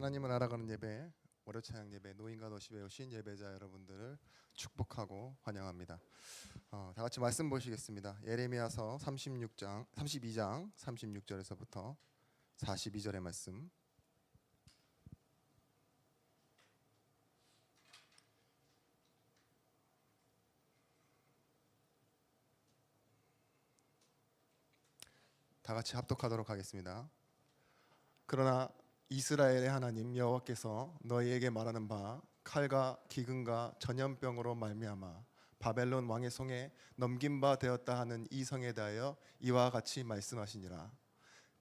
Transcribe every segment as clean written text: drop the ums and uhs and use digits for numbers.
하나님을 알아가는 예배, 월요 찬양 예배, 노인과 노시에 오신 예배자 여러분들을 축복하고 환영합니다. 다 같이 말씀 보시겠습니다. 예레미야서 32장 36절에서부터 42절의 말씀. 다 같이 합독하도록 하겠습니다. 그러나 이스라엘의 하나님 여호와께서 너희에게 말하는 바 칼과 기근과 전염병으로 말미암아 바벨론 왕의 손에 넘긴 바 되었다 하는 이 성에 대하여 이와 같이 말씀하시니라.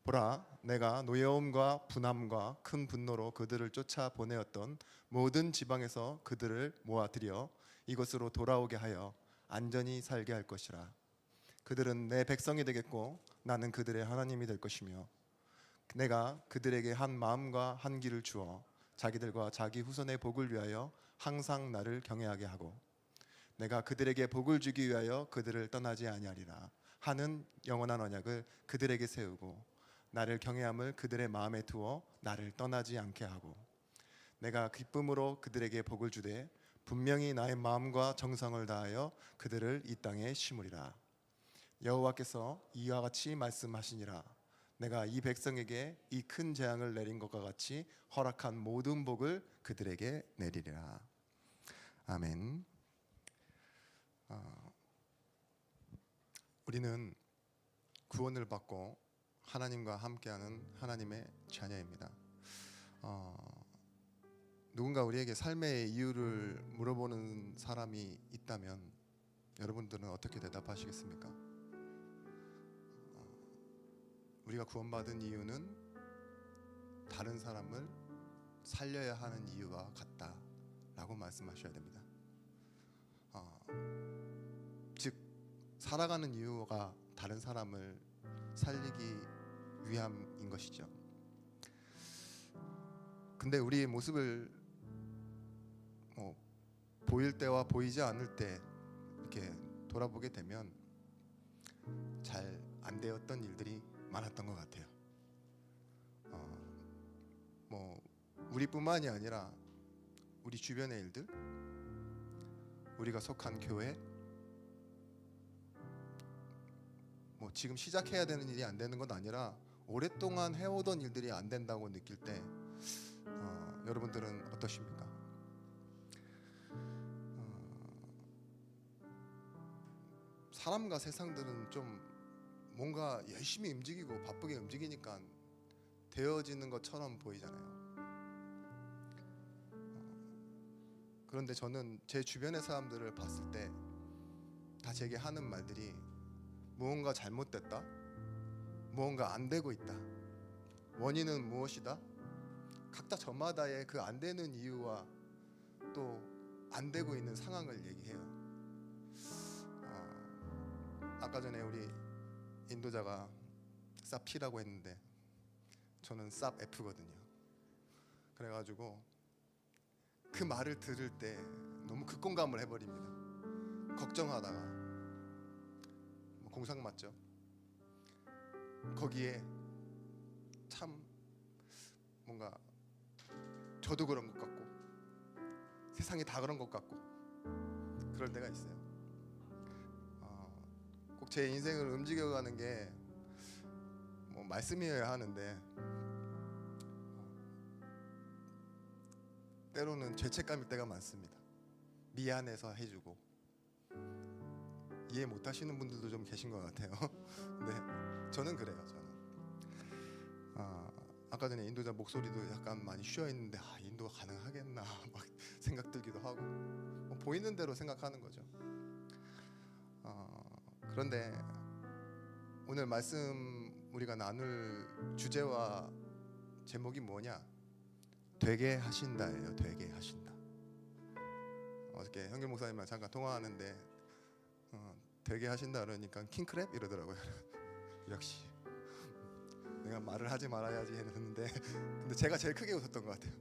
보라, 내가 노여움과 분함과 큰 분노로 그들을 쫓아 보내었던 모든 지방에서 그들을 모아들여 이곳으로 돌아오게 하여 안전히 살게 할 것이라. 그들은 내 백성이 되겠고 나는 그들의 하나님이 될 것이며 내가 그들에게 한 마음과 한 길을 주어 자기들과 자기 후손의 복을 위하여 항상 나를 경외하게 하고 내가 그들에게 복을 주기 위하여 그들을 떠나지 아니하리라 하는 영원한 언약을 그들에게 세우고 나를 경외함을 그들의 마음에 두어 나를 떠나지 않게 하고 내가 기쁨으로 그들에게 복을 주되 분명히 나의 마음과 정성을 다하여 그들을 이 땅에 심으리라. 여호와께서 이와 같이 말씀하시니라. 내가 이 백성에게 이 큰 재앙을 내린 것과 같이 허락한 모든 복을 그들에게 내리리라. 아멘. 우리는 구원을 받고 하나님과 함께하는 하나님의 자녀입니다. 누군가 우리에게 삶의 이유를 물어보는 사람이 있다면 여러분들은 어떻게 대답하시겠습니까? 우리가 구원받은 이유는 다른 사람을 살려야 하는 이유와 같다라고 말씀하셔야 됩니다. 즉 살아가는 이유가 다른 사람을 살리기 위함인 것이죠. 근데 우리의 모습을 보일 때와 보이지 않을 때 이렇게 돌아보게 되면 잘 안 되었던 일들이 많았던 것 같아요. 우리뿐만이 아니라 우리 주변의 일들, 우리가 속한 교회, 지금 시작해야 되는 일이 안 되는 건 아니라 오랫동안 해오던 일들이 안 된다고 느낄 때 여러분들은 어떠십니까? 사람과 세상들은 좀 뭔가 열심히 움직이고 바쁘게 움직이니까 되어지는 것처럼 보이잖아요. 그런데 저는 제 주변의 사람들을 봤을 때 다 제게 하는 말들이 무언가 잘못됐다, 무언가 안 되고 있다, 원인은 무엇이다, 각자 저마다의 그 안 되는 이유와 또 안 되고 있는 상황을 얘기해요. 아까 전에 우리 인도자가 쌉 P라고 했는데 저는 쌉 F거든요. 그래가지고 그 말을 들을 때 너무 극공감을 해버립니다. 걱정하다가 공상 맞죠? 거기에 참 뭔가 저도 그런 것 같고 세상이 다 그런 것 같고 그럴 때가 있어요. 꼭 제 인생을 움직여가는 게 말씀이어야 하는데 때로는 죄책감일 때가 많습니다. 미안해서 해주고 이해 못하시는 분들도 좀 계신 것 같아요. 근데 저는 그래요. 아까 전에 인도자 목소리도 약간 많이 쉬어있는데 인도가 가능하겠나 막 생각 들기도 하고 보이는 대로 생각하는 거죠. 그런데 오늘 말씀 우리가 나눌 주제와 제목이 뭐냐? 되게 하신다예요. 되게 하신다. 어저께 현길 목사님이랑 잠깐 통화하는데 되게 하신다 그러니까 킹크랩 이러더라고요. 역시 내가 말을 하지 말아야지 했는데 근데 제가 제일 크게 웃었던 것 같아요.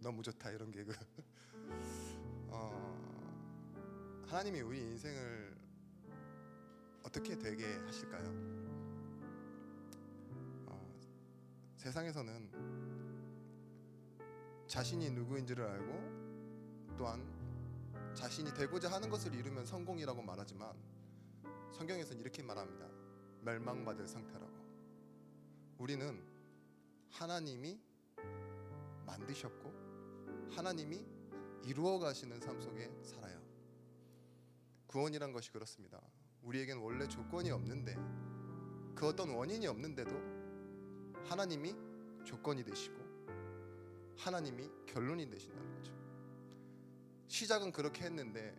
너무 좋다 이런 개그. 하나님이 우리 인생을 어떻게 되게 하실까요? 세상에서는 자신이 누구인지를 알고 또한 자신이 되고자 하는 것을 이루면 성공이라고 말하지만 성경에서는 이렇게 말합니다. 멸망받을 상태라고. 우리는 하나님이 만드셨고 하나님이 이루어 가시는 삶 속에 살아요. 구원이란 것이 그렇습니다. 우리에겐 원래 조건이 없는데 그 어떤 원인이 없는데도 하나님이 조건이 되시고 하나님이 결론이 되신다는 거죠. 시작은 그렇게 했는데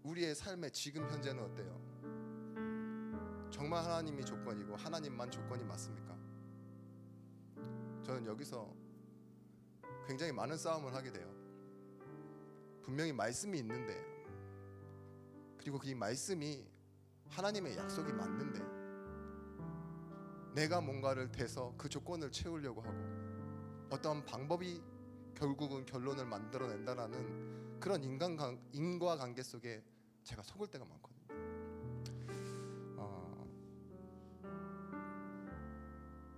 우리의 삶의 지금 현재는 어때요? 정말 하나님이 조건이고 하나님만 조건이 맞습니까? 저는 여기서 굉장히 많은 싸움을 하게 돼요. 분명히 말씀이 있는데, 그리고 그 말씀이 하나님의 약속이 맞는데 내가 뭔가를 대서 그 조건을 채우려고 하고 어떤 방법이 결국은 결론을 만들어낸다라는 그런 인과관계 속에 제가 속을 때가 많거든요.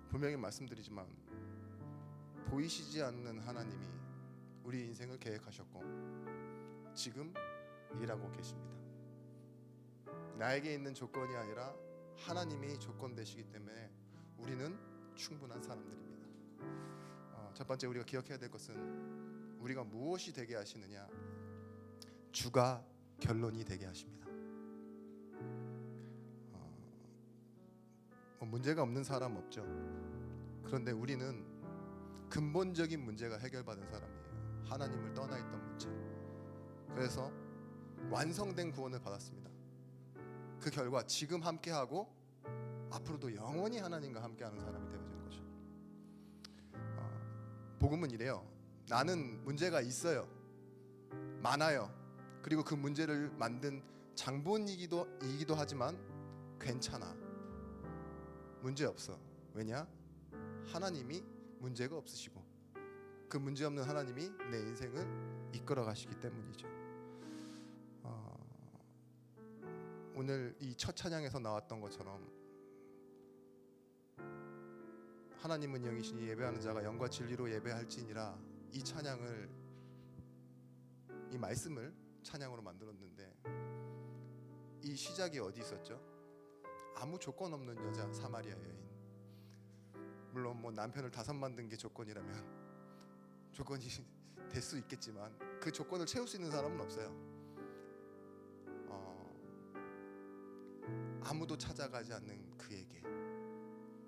분명히 말씀드리지만 보이시지 않는 하나님이 우리 인생을 계획하셨고 지금 일하고 계십니다. 나에게 있는 조건이 아니라 하나님이 조건 되시기 때문에 우리는 충분한 사람들입니다. 첫 번째 우리가 기억해야 될 것은 우리가 무엇이 되게 하시느냐, 주가 결론이 되게 하십니다. 문제가 없는 사람 없죠. 그런데 우리는 근본적인 문제가 해결받은 사람이에요. 하나님을 떠나 있던 문제. 그래서 완성된 구원을 받았습니다. 그 결과 지금 함께하고 앞으로도 영원히 하나님과 함께하는 사람이 되어진 거죠. 복음은 이래요. 나는 문제가 있어요. 많아요. 그리고 그 문제를 만든 장본이기도 하지만 괜찮아. 문제 없어. 왜냐? 하나님이 문제가 없으시고 그 문제 없는 하나님이 내 인생을 이끌어 가시기 때문이죠. 오늘 이 첫 찬양에서 나왔던 것처럼 하나님은 영이시니 예배하는 자가 영과 진리로 예배할지니라, 이 찬양을, 이 말씀을 찬양으로 만들었는데 이 시작이 어디 있었죠? 아무 조건 없는 여자 사마리아 여인. 물론 뭐 남편을 5 만든 게 조건이라면 조건이 될 수 있겠지만 그 조건을 채울 수 있는 사람은 없어요. 아무도 찾아가지 않는 그에게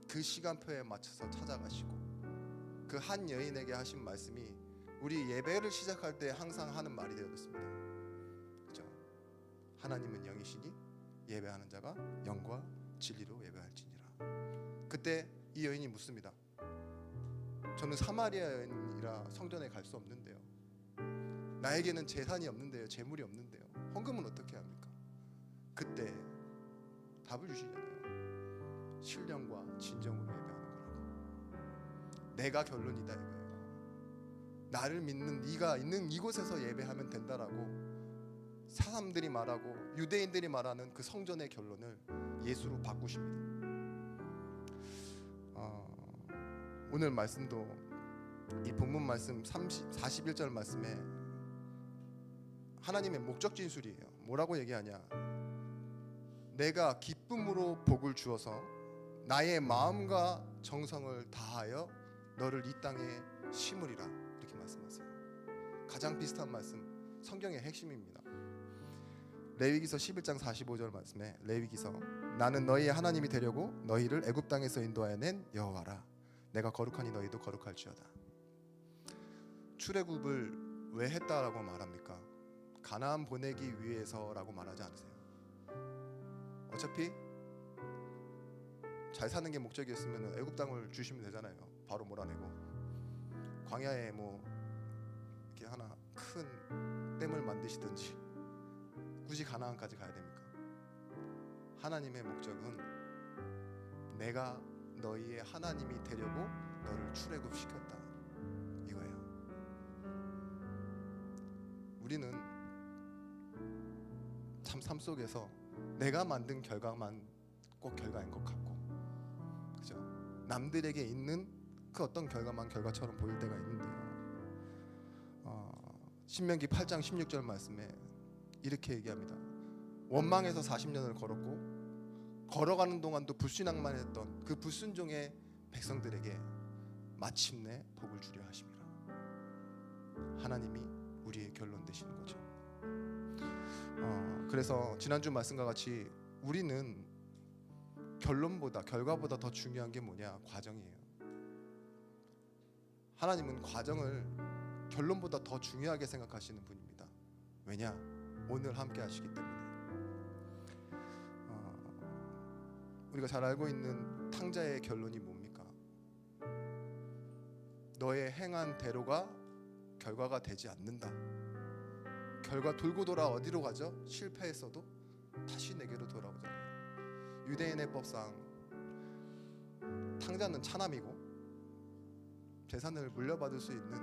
그 시간표에 맞춰서 찾아가시고 그 한 여인에게 하신 말씀이 우리 예배를 시작할 때 항상 하는 말이 되었습니다. 그죠? 하나님은 영이시니 예배하는 자가 영과 진리로 예배할지니라. 그때 이 여인이 묻습니다. 저는 사마리아 여인이라 성전에 갈 수 없는데요. 나에게는 재산이 없는데요. 재물이 없는데요. 헌금은 어떻게 합니까? 그때 답을 주시잖아요. 신령과 진정으로 예배하는 거라고. 내가 결론이다 이거예요. 나를 믿는 네가 있는 이곳에서 예배하면 된다라고 사람들이 말하고 유대인들이 말하는 그 성전의 결론을 예수로 바꾸십니다. 오늘 말씀도 이 본문 말씀 41절 말씀에 하나님의 목적 진술이에요. 뭐라고 얘기하냐? 내가 기쁨으로 복을 주어서 나의 마음과 정성을 다하여 너를 이 땅에 심으리라, 이렇게 말씀하세요. 가장 비슷한 말씀, 성경의 핵심입니다. 레위기서 11장 45절 말씀에 레위기서 나는 너희의 하나님이 되려고 너희를 애굽 땅에서 인도하여 낸 여호와라. 내가 거룩하니 너희도 거룩할지어다. 출애굽을 왜 했다라고 말합니까? 가나안 보내기 위해서라고 말하지 않으세요? 어차피 잘 사는 게 목적이었으면 애굽 땅을 주시면 되잖아요. 바로 몰아내고 광야에 뭐 이렇게 하나 큰 댐을 만드시든지 굳이 가나안까지 가야 됩니까? 하나님의 목적은 내가 너희의 하나님이 되려고 너를 출애굽시켰다 이거예요. 우리는 참 삶 속에서 내가 만든 결과만 꼭 결과인 것 같고, 그죠? 남들에게 있는 그 어떤 결과만 결과처럼 보일 때가 있는데요. 신명기 8장 16절 말씀에 이렇게 얘기합니다. 원망해서 40년을 걸었고 걸어가는 동안도 불신앙만했던 그 불순종의 백성들에게 마침내 복을 주려 하심이라. 하나님이 우리의 결론 되시는 거죠. 그래서 지난주 말씀과 같이 우리는 결론보다 결과보다 더 중요한 게 뭐냐? 과정이에요. 하나님은 과정을 결론보다 더 중요하게 생각하시는 분입니다. 왜냐? 오늘 함께 하시기 때문에. 우리가 잘 알고 있는 탕자의 결론이 뭡니까? 너의 행한 대로가 결과가 되지 않는다. 결과 돌고 돌아 어디로 가죠? 실패했어도 다시 내게로 돌아오잖아요. 유대인의 법상 탕자는 차남이고 재산을 물려받을 수 있는,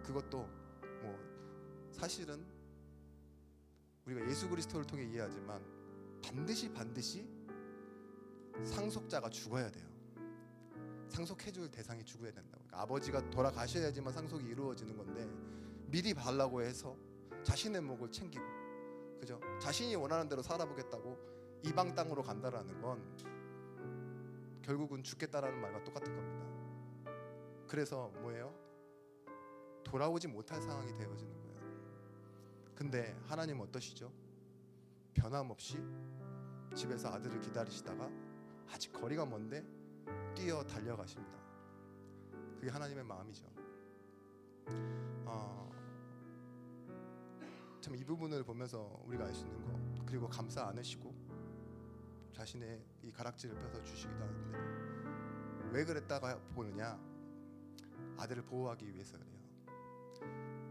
그것도 뭐 사실은 우리가 예수 그리스도를 통해 이해하지만 반드시 상속자가 죽어야 돼요. 상속해줄 대상이 죽어야 된다고. 그러니까 아버지가 돌아가셔야지만 상속이 이루어지는 건데 미리 받으려고 해서 자신의 목을 챙기고, 그죠? 자신이 원하는 대로 살아보겠다고 이방 땅으로 간다라는 건 결국은 죽겠다라는 말과 똑같은 겁니다. 그래서 뭐예요? 돌아오지 못할 상황이 되어지는 거예요. 근데 하나님 어떠시죠? 변함없이 집에서 아들을 기다리시다가 아직 거리가 먼데 뛰어 달려가십니다. 그게 하나님의 마음이죠. 참 이 부분을 보면서 우리가 알 수 있는 거, 그리고 감사 않으시고 자신의 이 가락지를 펴서 주시기도 하는데 왜 그랬다가 보느냐? 아들을 보호하기 위해서 그래요.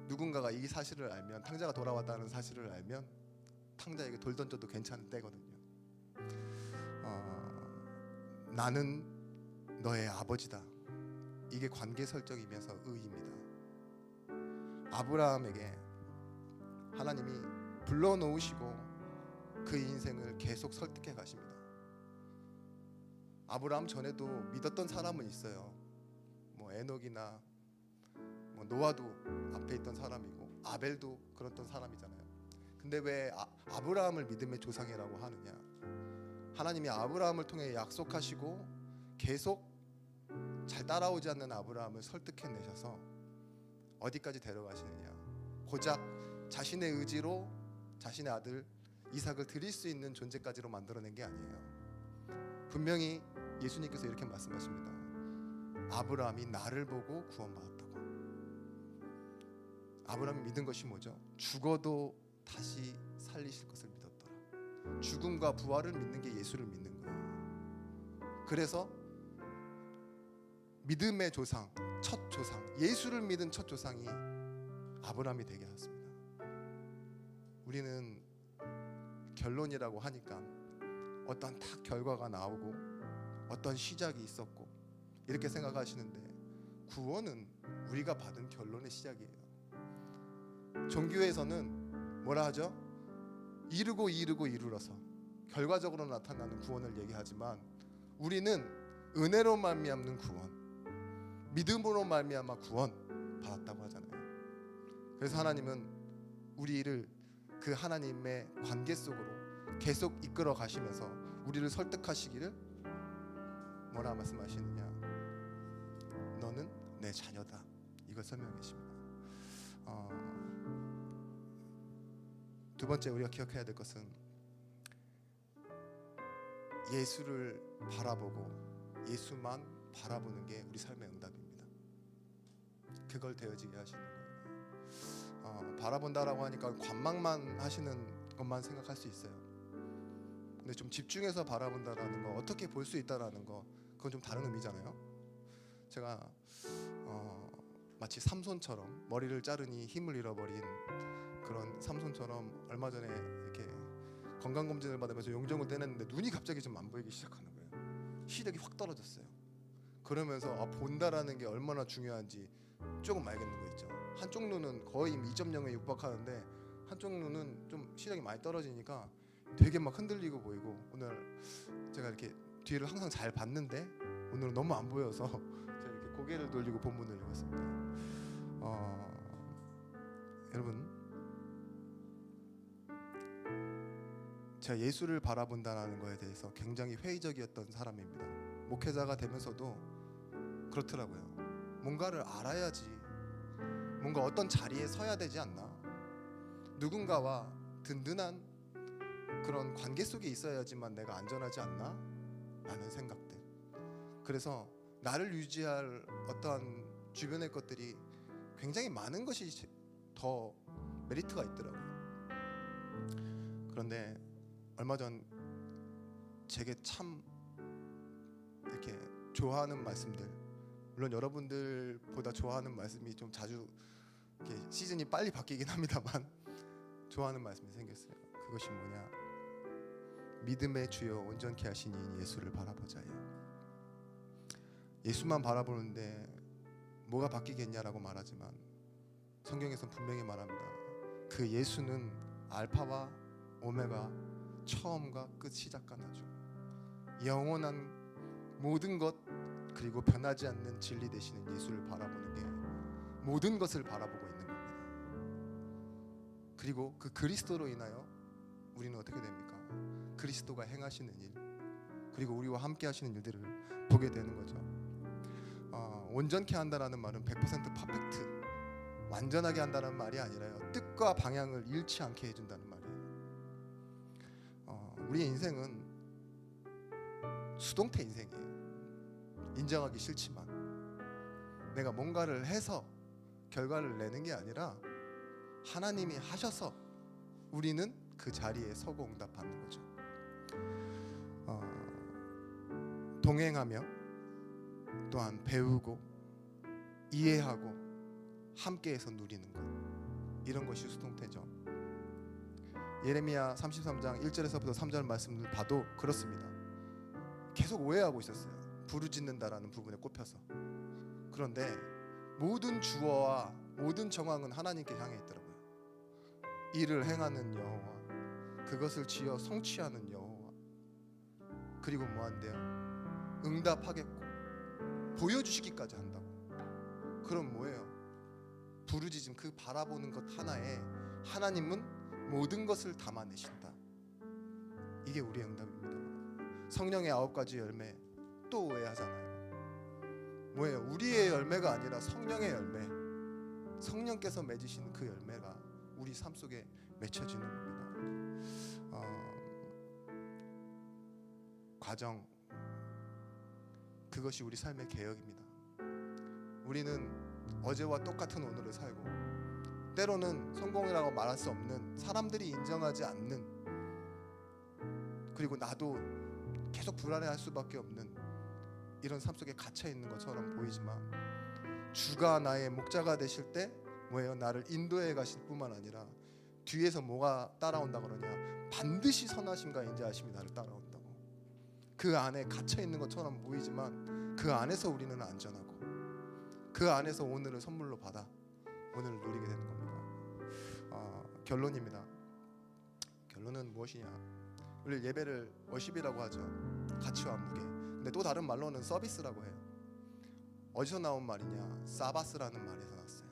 누군가가 이 사실을 알면, 탕자가 돌아왔다는 사실을 알면 탕자에게 돌 던져도 괜찮은 때거든요. 나는 너의 아버지다. 이게 관계 설정이면서 의의입니다. 아브라함에게 하나님이 불러놓으시고 그 인생을 계속 설득해 가십니다. 아브라함 전에도 믿었던 사람은 있어요. 뭐 에녹이나 뭐 노아도 앞에 있던 사람이고 아벨도 그랬던 사람이잖아요. 근데 왜 아브라함을 믿음의 조상이라고 하느냐? 하나님이 아브라함을 통해 약속하시고 계속 잘 따라오지 않는 아브라함을 설득해내셔서 어디까지 데려가시느냐? 고작 자신의 의지로 자신의 아들 이삭을 드릴 수 있는 존재까지로 만들어낸 게 아니에요. 분명히 예수님께서 이렇게 말씀하십니다. 아브라함이 나를 보고 구원받았다고. 아브라함이 믿은 것이 뭐죠? 죽어도 다시 살리실 것을 믿었더라. 죽음과 부활을 믿는 게 예수를 믿는 거예요. 그래서 믿음의 조상, 첫 조상, 예수를 믿은 첫 조상이 아브라함이 되게 하였습니다. 우리는 결론이라고 하니까 어떤 딱 결과가 나오고 어떤 시작이 있었고 이렇게 생각하시는데, 구원은 우리가 받은 결론의 시작이에요. 종교에서는 뭐라 하죠? 이루어서 결과적으로 나타나는 구원을 얘기하지만 우리는 은혜로 말미암는 구원, 믿음으로 말미암아 구원 받았다고 하잖아요. 그래서 하나님은 우리를 그 하나님의 관계 속으로 계속 이끌어 가시면서 우리를 설득하시기를 뭐라 말씀하시느냐? 너는 내 자녀다. 이걸 설명해 주십니다. 두 번째 우리가 기억해야 될 것은 예수를 바라보고 예수만 바라보는 게 우리 삶의 응답입니다. 그걸 되어지게 하시는 거예요. 바라본다라고 하니까 관망만 하시는 것만 생각할 수 있어요. 근데 좀 집중해서 바라본다라는 거, 어떻게 볼 수 있다라는 거, 그건 좀 다른 의미잖아요. 제가 마치 삼손처럼 머리를 자르니 힘을 잃어버린 그런 삼손처럼 얼마 전에 이렇게 건강검진을 받으면서 용종을 떼냈는데 눈이 갑자기 좀 안 보이기 시작하는 거예요. 시력이 확 떨어졌어요. 그러면서 본다라는 게 얼마나 중요한지 조금 알겠는 거 있죠. 한쪽 눈은 거의 2.0에 육박하는데 한쪽 눈은 좀 시력이 많이 떨어지니까 되게 막 흔들리고 보이고, 오늘 제가 이렇게 뒤를 항상 잘 봤는데 오늘은 너무 안 보여서 제가 이렇게 고개를 돌리고 본문을 읽었습니다. 여러분, 제가 예수를 바라본다는 거에 대해서 굉장히 회의적이었던 사람입니다. 목회자가 되면서도 그렇더라고요. 뭔가를 알아야지, 뭔가 어떤 자리에 서야 되지 않나, 누군가와 든든한 그런 관계 속에 있어야지만 내가 안전하지 않나 라는 생각들. 그래서 나를 유지할 어떠한 주변의 것들이 굉장히 많은 것이 더 메리트가 있더라고요. 그런데 얼마 전 제게 참 이렇게 좋아하는 말씀들, 물론 여러분들보다 좋아하는 말씀이 좀 자주 이렇게 시즌이 빨리 바뀌긴 합니다만 좋아하는 말씀이 생겼어요. 그것이 뭐냐? 믿음의 주여 온전케 하시니 예수를 바라보자예요. 예수만 바라보는데 뭐가 바뀌겠냐라고 말하지만 성경에서는 분명히 말합니다. 그 예수는 알파와 오메가, 처음과 끝, 시작과 나죠. 영원한 모든 것, 그리고 변하지 않는 진리 되시는 예수를 바라보는 게 모든 것을 바라보고 있는 겁니다. 그리고 그 그리스도로 인하여 우리는 어떻게 됩니까? 그리스도가 행하시는 일, 그리고 우리와 함께 하시는 일들을 보게 되는 거죠. 온전케 한다라는 말은 100% 퍼펙트, 완전하게 한다는 말이 아니라요, 뜻과 방향을 잃지 않게 해준다는 말이에요. 우리의 인생은 수동태 인생이에요. 인정하기 싫지만 내가 뭔가를 해서 결과를 내는 게 아니라 하나님이 하셔서 우리는 그 자리에 서고 응답하는 거죠. 동행하며 또한 배우고 이해하고 함께해서 누리는 것, 이런 것이 수동태죠. 예레미야 33장 1절에서부터 3절 말씀을 봐도 그렇습니다. 계속 오해하고 있었어요. 부르짖는다라는 부분에 꼽혀서. 그런데 모든 주어와 모든 정황은 하나님께 향해 있더라고요. 이를 행하는 여호와, 그것을 지어 성취하는 여호와, 그리고 뭐 한대요? 응답하겠고 보여주시기까지 한다고. 그럼 뭐예요? 부르짖음, 그 바라보는 것 하나에 하나님은 모든 것을 담아내신다. 이게 우리의 응답입니다. 성령의 9가지 열매 또 오해하잖아요. 뭐예요? 우리의 열매가 아니라 성령의 열매, 성령께서 맺으시는 그 열매가 우리 삶 속에 맺혀지는 겁니다. 과정, 그것이 우리 삶의 개혁입니다. 우리는 어제와 똑같은 오늘을 살고, 때로는 성공이라고 말할 수 없는, 사람들이 인정하지 않는, 그리고 나도 계속 불안해할 수밖에 없는 이런 삶 속에 갇혀 있는 것처럼 보이지만, 주가 나의 목자가 되실 때 뭐예요? 나를 인도해 가실 뿐만 아니라 뒤에서 뭐가 따라온다 그러냐? 반드시 선하심과 인자하심이 나를 따라온다고. 그 안에 갇혀 있는 것처럼 보이지만 그 안에서 우리는 안전하고, 그 안에서 오늘을 선물로 받아 오늘을 누리게 되는 겁니다. 결론입니다. 결론은 무엇이냐? 우리 예배를 워십이라고 하죠. 가치와 무게. 근데 또 다른 말로는 서비스라고 해요. 어디서 나온 말이냐? 사바스라는 말에서 났어요.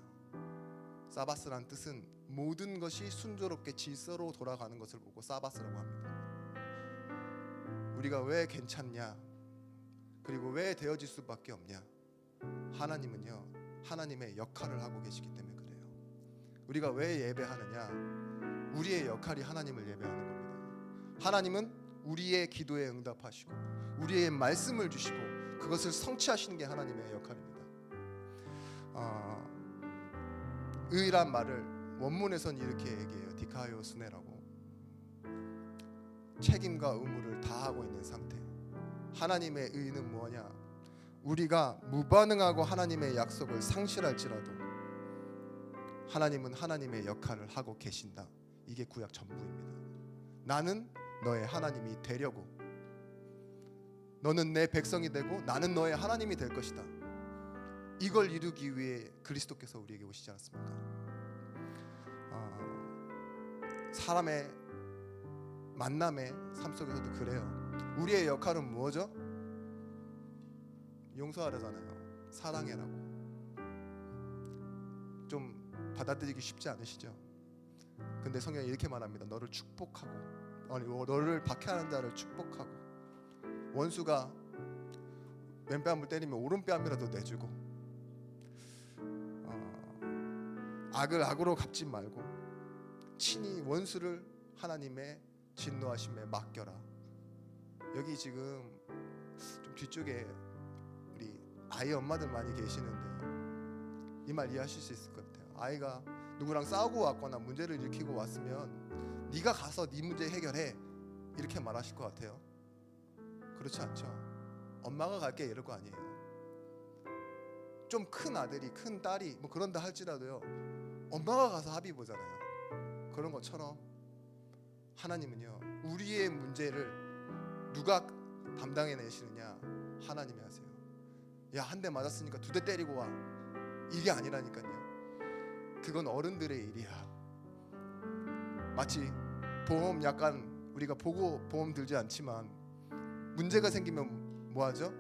사바스란 뜻은 모든 것이 순조롭게 질서로 돌아가는 것을 보고 사바스라고 합니다. 우리가 왜 괜찮냐? 그리고 왜 되어질 수밖에 없냐? 하나님은요, 하나님의 역할을 하고 계시기 때문에 그래요. 우리가 왜 예배하느냐? 우리의 역할이 하나님을 예배하는 겁니다. 하나님은 우리의 기도에 응답하시고 우리의 말씀을 주시고 그것을 성취하시는 게 하나님의 역할입니다. 의란 말을 원문에선 이렇게 얘기해요. 디카이오 스네라고. 책임과 의무를 다하고 있는 상태. 하나님의 의는 뭐냐? 우리가 무반응하고 하나님의 약속을 상실할지라도 하나님은 하나님의 역할을 하고 계신다. 이게 구약 전부입니다. 나는 너의 하나님이 되려고, 너는 내 백성이 되고 나는 너의 하나님이 될 것이다. 이걸 이루기 위해 그리스도께서 우리에게 오시지 않았습니까? 사람의 만남의 삶 속에서도 그래요. 우리의 역할은 뭐죠? 용서하려잖아요. 사랑해라고. 좀 받아들이기 쉽지 않으시죠? 근데 성경이 이렇게 말합니다. 너를 축복하고, 너를 박해하는 자를 축복하고, 원수가 왼뺨을 때리면 오른뺨이라도 내주고, 악을 악으로 갚지 말고 친히 원수를 하나님의 진노하심에 맡겨라. 여기 지금 좀 뒤쪽에 우리 아이 엄마들 많이 계시는데요, 이 말 이해하실 수 있을 것 같아요. 아이가 누구랑 싸우고 왔거나 문제를 일으키고 왔으면 네가 가서 네 문제 해결해, 이렇게 말하실 것 같아요. 그렇지 않죠? 엄마가 갈게 이럴 거 아니에요. 좀 큰 아들이 큰 딸이 뭐 그런다 할지라도요, 엄마가 가서 합의 보잖아요. 그런 것처럼 하나님은요, 우리의 문제를 누가 담당해내시느냐? 하나님이 하세요. 야, 한 대 맞았으니까 2대 때리고 와, 이게 아니라니까요. 그건 어른들의 일이야. 마치 보험, 약간 우리가 보고 보험 들지 않지만 문제가 생기면 뭐하죠?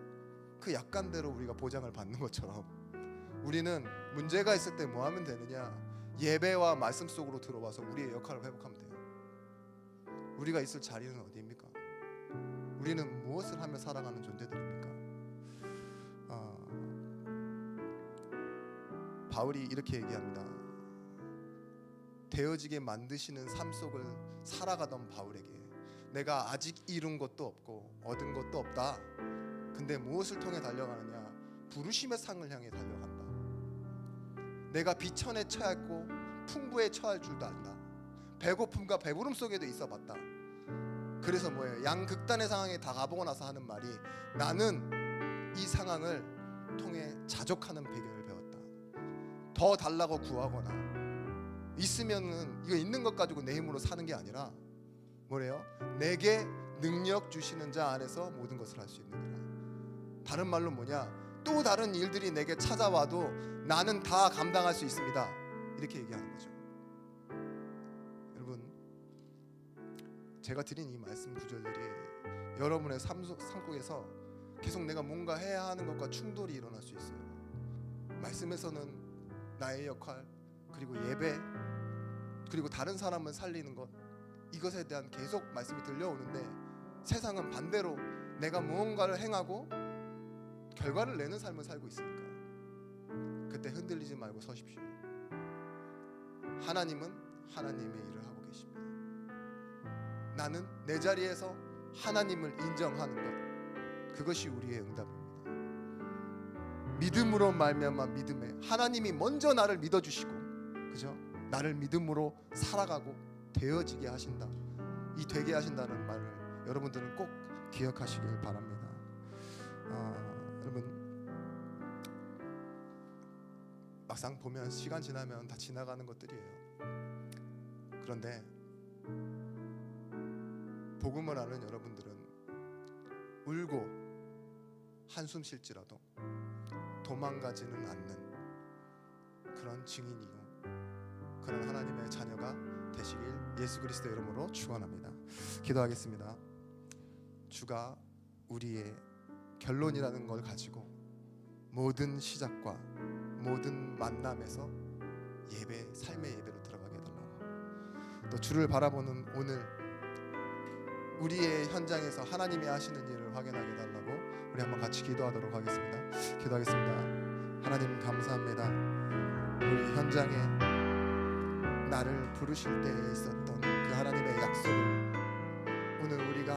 그 약관대로 우리가 보장을 받는 것처럼 우리는 문제가 있을 때 뭐하면 되느냐? 예배와 말씀 속으로 들어와서 우리의 역할을 회복하면 돼요. 우리가 있을 자리는 어디입니까? 우리는 무엇을 하며 살아가는 존재들입니까? 바울이 이렇게 얘기합니다. 되어지게 만드시는 삶 속을 살아가던 바울에게 내가 아직 이룬 것도 없고 얻은 것도 없다. 근데 무엇을 통해 달려가느냐? 부르심의 상을 향해 달려간다. 내가 비천에 처했고 풍부에 처할 줄도 안다. 배고픔과 배부름 속에도 있어봤다. 그래서 뭐예요? 양극단의 상황에 다 가보고 나서 하는 말이, 나는 이 상황을 통해 자족하는 비결을 배웠다. 더 달라고 구하거나 있으면은 이거 있는 것 가지고 내 힘으로 사는 게 아니라 뭐래요? 내게 능력 주시는 자 안에서 모든 것을 할 수 있는 거라. 다른 말로 뭐냐? 또 다른 일들이 내게 찾아와도 나는 다 감당할 수 있습니다. 이렇게 얘기하는 거죠. 여러분, 제가 드린 이 말씀 구절들이 여러분의 삶 속에서 계속 내가 뭔가 해야 하는 것과 충돌이 일어날 수 있어요. 말씀에서는 나의 역할, 그리고 예배, 그리고 다른 사람을 살리는 것, 이것에 대한 계속 말씀이 들려오는데 세상은 반대로 내가 무언가를 행하고 결과를 내는 삶을 살고 있으니까 그때 흔들리지 말고 서십시오. 하나님은 하나님의 일을 하고 계십니다. 나는 내 자리에서 하나님을 인정하는 것, 그것이 우리의 응답입니다. 믿음으로 말미암아 믿음에 하나님이 먼저 나를 믿어주시고, 그죠? 나를 믿음으로 살아가고 되어지게 하신다. 이 되게 하신다는 말을 여러분들은 꼭 기억하시길 바랍니다. 여러분, 막상 보면 시간 지나면 다 지나가는 것들이에요. 그런데 복음을 아는 여러분들은 울고 한숨 쉴지라도 도망가지는 않는 그런 증인이고 그런 하나님의 자녀가 되시길 예수 그리스도의 이름으로 축원합니다. 기도하겠습니다. 주가 우리의 결론이라는 걸 가지고 모든 시작과 모든 만남에서 예배, 삶의 예배로 들어가게 해달라고, 또 주를 바라보는 오늘 우리의 현장에서 하나님이 하시는 일을 확인하게 해달라고 우리 한번 같이 기도하도록 하겠습니다. 기도하겠습니다. 하나님 감사합니다. 우리 현장에 나를 부르실 때에 있었던 그 하나님의 약속을 오늘 우리가